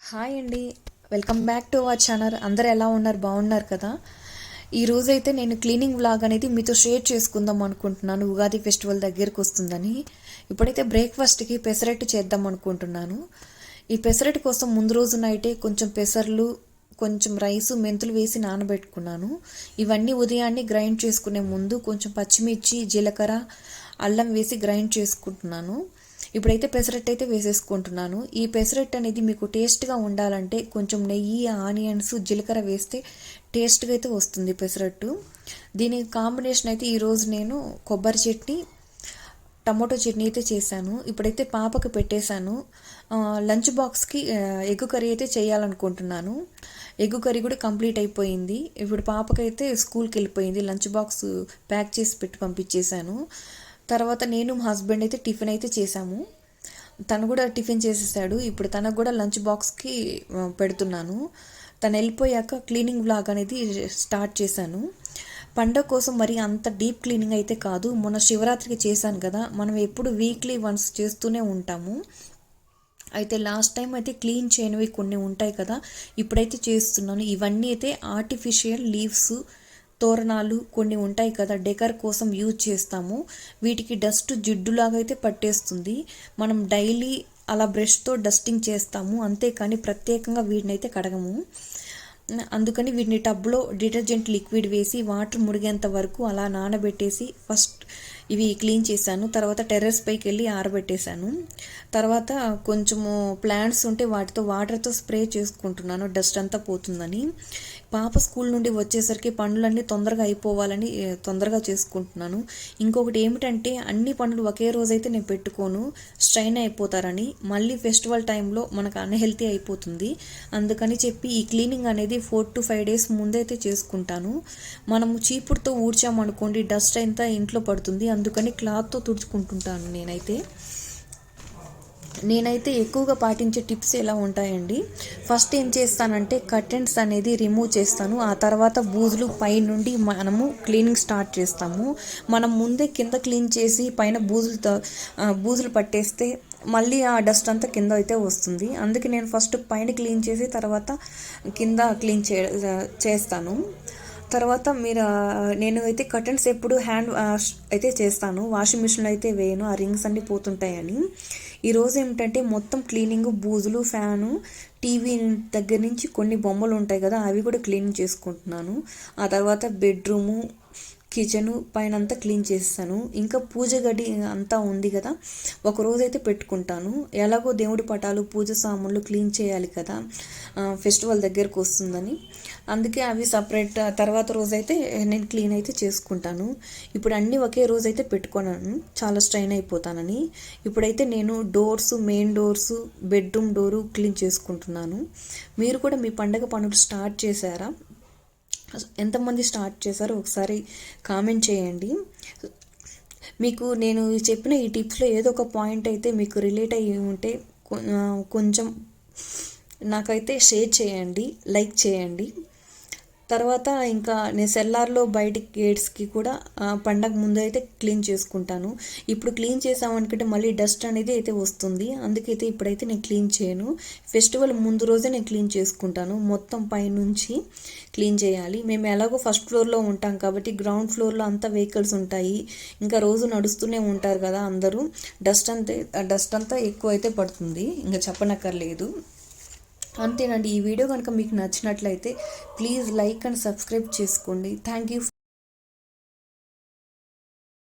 Hi అండి. Welcome back to our channel. అందరు ఎలా ఉన్నారు? బాగున్నారు కదా? ఈరోజైతే నేను క్లీనింగ్ వ్లాగ్ అనేది మీతో షేర్ చేసుకుందాం అనుకుంటున్నాను. ఉగాది ఫెస్టివల్ దగ్గరకు వస్తుందని. ఇప్పుడైతే బ్రేక్ఫాస్ట్కి పెసరట్టు చేద్దాం అనుకుంటున్నాను. ఈ పెసరట్టు కోసం ముందు రోజు నైటే కొంచెం పెసర్లు, కొంచెం రైసు, మెంతులు వేసి నానబెట్టుకున్నాను. ఇవన్నీ ఉదయాన్నే గ్రైండ్ చేసుకునే ముందు కొంచెం పచ్చిమిర్చి, జీలకర్ర, అల్లం వేసి గ్రైండ్ చేసుకుంటున్నాను. ఇప్పుడైతే పెసరట్టు అయితే వేసేసుకుంటున్నాను. ఈ పెసరట్టు అనేది మీకు టేస్ట్గా ఉండాలంటే కొంచెం నెయ్యి, ఆనియన్స్, జీలకర్ర వేస్తే టేస్ట్గా అయితే వస్తుంది పెసరట్టు. దీనికి కాంబినేషన్ అయితే ఈరోజు నేను కొబ్బరి చట్నీ, టమోటో చట్నీ అయితే చేశాను. ఇప్పుడైతే పాపకు పెట్టేశాను. లంచ్ బాక్స్కి ఎగ్ కర్రీ అయితే చేయాలనుకుంటున్నాను. ఎగ్ కర్రీ కూడా కంప్లీట్ అయిపోయింది. ఇప్పుడు పాపకైతే స్కూల్కి వెళ్ళిపోయింది. లంచ్ బాక్స్ ప్యాక్ చేసి పెట్టి పంపించేశాను. తర్వాత నేను మా హస్బెండ్ అయితే టిఫిన్ అయితే చేశాము. తను కూడా టిఫిన్ చేసేసాడు. ఇప్పుడు తనకు కూడా లంచ్ బాక్స్కి పెడుతున్నాను. తను వెళ్ళిపోయాక క్లీనింగ్ వ్లాగ్ అనేది స్టార్ట్ చేశాను. పండగ కోసం మరి అంత డీప్ క్లీనింగ్ అయితే కాదు. మొన్న శివరాత్రికి చేశాను కదా, మనం ఎప్పుడు వీక్లీ వన్స్ చేస్తూనే ఉంటాము. అయితే లాస్ట్ టైం అయితే క్లీన్ చేయనివి కొన్ని ఉంటాయి కదా, ఇప్పుడైతే చేస్తున్నాను. ఇవన్నీ అయితే ఆర్టిఫిషియల్ లీవ్స్, తోరణాలు కొన్ని ఉంటాయి కదా, డెకర్ కోసం యూజ్ చేస్తాము. వీటికి డస్ట్ జిడ్డులాగా అయితే పట్టేస్తుంది. మనం డైలీ అలా బ్రష్తో డస్టింగ్ చేస్తాము, అంతేకాని ప్రత్యేకంగా వీటిని అయితే కడగము. అందుకని వీటిని టబ్లో డిటర్జెంట్ లిక్విడ్ వేసి వాటర్ మురిగేంత వరకు అలా నానబెట్టేసి ఫస్ట్ ఇవి క్లీన్ చేశాను. తర్వాత టెర్రస్ పైకి వెళ్ళి ఆరబెట్టేశాను. తర్వాత కొంచెము ప్లాంట్స్ ఉంటే వాటితో వాటర్తో స్ప్రే చేసుకుంటున్నాను, డస్ట్ అంతా పోతుందని. పాప స్కూల్ నుండి వచ్చేసరికి పనులన్నీ తొందరగా అయిపోవాలని తొందరగా చేసుకుంటున్నాను. ఇంకొకటి ఏమిటంటే అన్ని పనులు ఒకే రోజైతే నేను పెట్టుకోను, స్ట్రైన్ అయిపోతారని. మళ్ళీ ఫెస్టివల్ టైంలో మనకు అన్హెల్తీ అయిపోతుంది. అందుకని చెప్పి ఈ క్లీనింగ్ అనేది 4 to 5 days ముందే అయితే చేసుకుంటాను. మనము చీపుడుతో ఊడ్చామనుకోండి డస్ట్ అంతా ఇంట్లో పడుతుంది. అందుకని క్లాత్తో తుడుచుకుంటుంటాను. నేనైతే ఎక్కువగా పాటించే టిప్స్ ఎలా ఉంటాయండి. ఫస్ట్ ఏం చేస్తానంటే కర్టెన్స్ అనేది రిమూవ్ చేస్తాను. ఆ తర్వాత బూజులు పై నుండి మనము క్లీనింగ్ స్టార్ట్ చేస్తాము. మనం ముందే కింద క్లీన్ చేసి పైన బూజులు పట్టేస్తే మళ్ళీ ఆ డస్ట్ అంతా కింద అయితే వస్తుంది. అందుకే నేను ఫస్ట్ పైన క్లీన్ చేసి తర్వాత కింద క్లీన్ చేస్తాను. తర్వాత నేను అయితే కర్టన్స్ ఎప్పుడు హ్యాండ్ వాష్ అయితే చేస్తాను, వాషింగ్ మిషన్లో అయితే వేయను, ఆ రింగ్స్ అన్నీ పోతుంటాయని. ఈరోజు ఏమిటంటే మొత్తం క్లీనింగ్, బూజులు, ఫ్యాను, టీవీ దగ్గర నుంచి కొన్ని బొమ్మలు ఉంటాయి కదా, అవి కూడా క్లీన్ చేసుకుంటున్నాను. ఆ తర్వాత బెడ్రూము, కిచెను పైన అంతా క్లీన్ చేస్తాను. ఇంకా పూజ గది అంతా ఉంది కదా, ఒకరోజైతే పెట్టుకుంటాను. ఎలాగో దేవుడి పటాలు, పూజ సామాన్లు క్లీన్ చేయాలి కదా, ఫెస్టివల్ దగ్గరకు వస్తుందని. అందుకే అవి సపరేట్ తర్వాత రోజైతే నేను క్లీన్ అయితే చేసుకుంటాను. ఇప్పుడు అన్నీ ఒకే రోజైతే పెట్టుకున్నాను, చాలా స్ట్రైన్ అయిపోతానని. ఇప్పుడైతే నేను main doors, bedroom door clean చేసుకుంటున్నాను. మీరు కూడా మీ పండగ పనులు స్టార్ట్ చేశారా? ఎంతమంది స్టార్ట్ చేశారో ఒకసారి కామెంట్ చేయండి. మీకు నేను చెప్పిన ఈ టిప్స్లో ఏదో ఒక పాయింట్ అయితే మీకు రిలేట్ అయ్యి ఉంటే కొంచెం నాకైతే షేర్ చేయండి, లైక్ చేయండి. తర్వాత ఇంకా నేను సెల్లార్లో బయటికి గేట్స్కి కూడా పండగ ముందు అయితే క్లీన్ చేసుకుంటాను. ఇప్పుడు క్లీన్ చేసామనుకుంటే మళ్ళీ డస్ట్ అనేది అయితే వస్తుంది. అందుకైతే ఇప్పుడైతే నేను క్లీన్ చేయను. ఫెస్టివల్ ముందు రోజే నేను క్లీన్ చేసుకుంటాను. మొత్తం పైనుంచి క్లీన్ చేయాలి. మేము ఎలాగో ఫస్ట్ ఫ్లోర్లో ఉంటాం కాబట్టి గ్రౌండ్ ఫ్లోర్లో అంతా వెహికల్స్ ఉంటాయి. ఇంకా రోజు నడుస్తూనే ఉంటారు కదా అందరూ. డస్ట్ అంతా ఎక్కువ అయితే పడుతుంది, ఇంకా చెప్పనక్కర్లేదు. అంతేనండి. ఈ వీడియో కనుక మీకు నచ్చినట్లయితే ప్లీజ్ లైక్ అండ్ సబ్స్క్రైబ్ చేసుకోండి. Thank you.